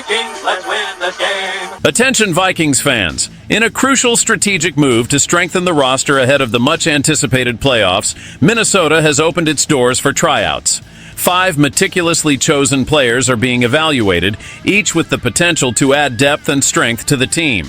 Vikings, let's win the game. Attention Vikings fans. In a crucial strategic move to strengthen the roster ahead of the much-anticipated playoffs, Minnesota has opened its doors for tryouts. 5 meticulously chosen players are being evaluated, each with the potential to add depth and strength to the team.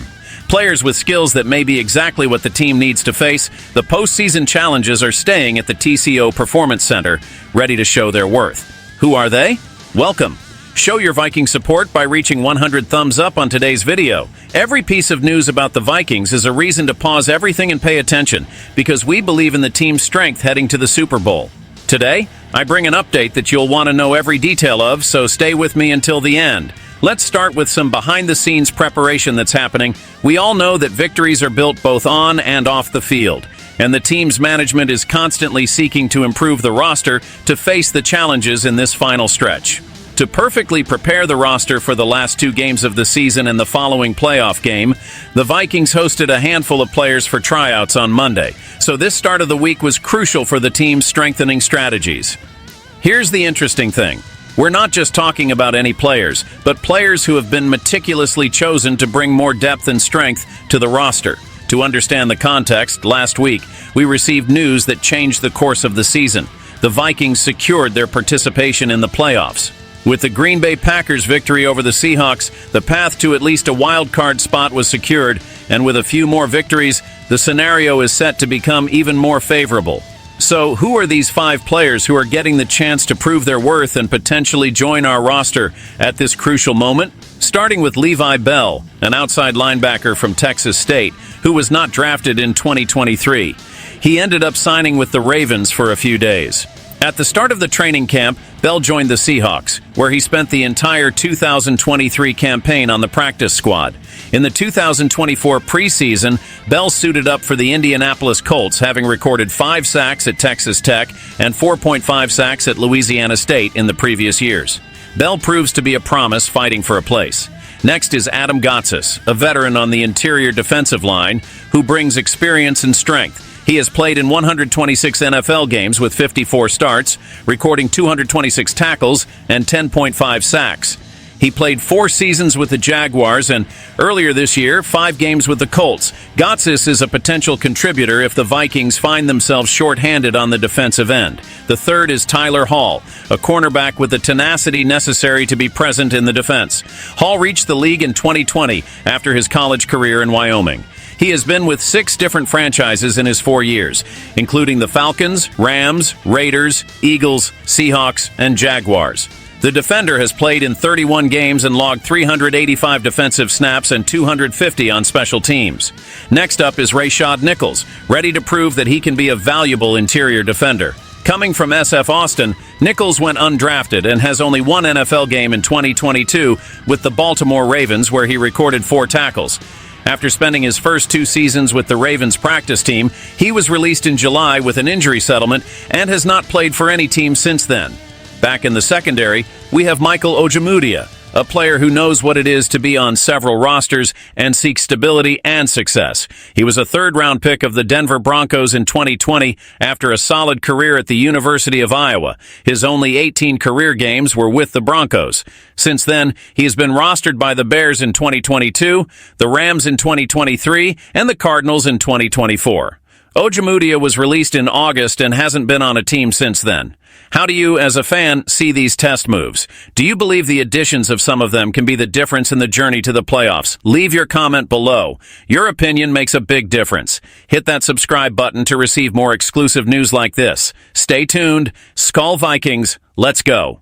Players with skills that may be exactly what the team needs to face the postseason challenges are staying at the TCO Performance Center, ready to show their worth. Who are they? Welcome. Show your Viking support by reaching 100 thumbs up on today's video. Every piece of news about the Vikings is a reason to pause everything and pay attention, because we believe in the team's strength heading to the Super Bowl. Today, I bring an update that you'll want to know every detail of, so stay with me until the end. Let's start with some behind-the-scenes preparation that's happening. We all know that victories are built both on and off the field, and the team's management is constantly seeking to improve the roster to face the challenges in this final stretch. To perfectly prepare the roster for the last 2 games of the season and the following playoff game, the Vikings hosted a handful of players for tryouts on Monday, so this start of the week was crucial for the team's strengthening strategies. Here's the interesting thing. We're not just talking about any players, but players who have been meticulously chosen to bring more depth and strength to the roster. To understand the context, last week, we received news that changed the course of the season. The Vikings secured their participation in the playoffs. With the Green Bay Packers' victory over the Seahawks, the path to at least a wild card spot was secured, and with a few more victories, the scenario is set to become even more favorable. So, who are these 5 players who are getting the chance to prove their worth and potentially join our roster at this crucial moment? Starting with Levi Bell, an outside linebacker from Texas State, who was not drafted in 2023. He ended up signing with the Ravens for a few days. At the start of the training camp, Bell joined the Seahawks, where he spent the entire 2023 campaign on the practice squad. In the 2024 preseason, Bell suited up for the Indianapolis Colts, having recorded 5 sacks at Texas Tech and 4.5 sacks at Louisiana State in the previous years. Bell proves to be a promise fighting for a place. Next is Adam Gotsis, a veteran on the interior defensive line who brings experience and strength. He has played in 126 NFL games with 54 starts, recording 226 tackles and 10.5 sacks. He played 4 seasons with the Jaguars and, earlier this year, 5 games with the Colts. Gotsis is a potential contributor if the Vikings find themselves short-handed on the defensive end. The third is Tyler Hall, a cornerback with the tenacity necessary to be present in the defense. Hall reached the league in 2020 after his college career in Wyoming. He has been with 6 different franchises in his 4 years, including the Falcons, Rams, Raiders, Eagles, Seahawks, and Jaguars. The defender has played in 31 games and logged 385 defensive snaps and 250 on special teams. Next up is Rashad Nichols, ready to prove that he can be a valuable interior defender. Coming from SF Austin, Nichols went undrafted and has only 1 NFL game in 2022 with the Baltimore Ravens, where he recorded 4 tackles. After spending his first 2 seasons with the Ravens practice team, he was released in July with an injury settlement and has not played for any team since then. Back in the secondary, we have Michael Ojemudia, a player who knows what it is to be on several rosters and seeks stability and success. He was a 3rd-round pick of the Denver Broncos in 2020 after a solid career at the University of Iowa. His only 18 career games were with the Broncos. Since then, he has been rostered by the Bears in 2022, the Rams in 2023, and the Cardinals in 2024. Ojemudia was released in August and hasn't been on a team since then. How do you, as a fan, see these test moves? Do you believe the additions of some of them can be the difference in the journey to the playoffs? Leave your comment below. Your opinion makes a big difference. Hit that subscribe button to receive more exclusive news like this. Stay tuned. SKOL Vikings, let's go.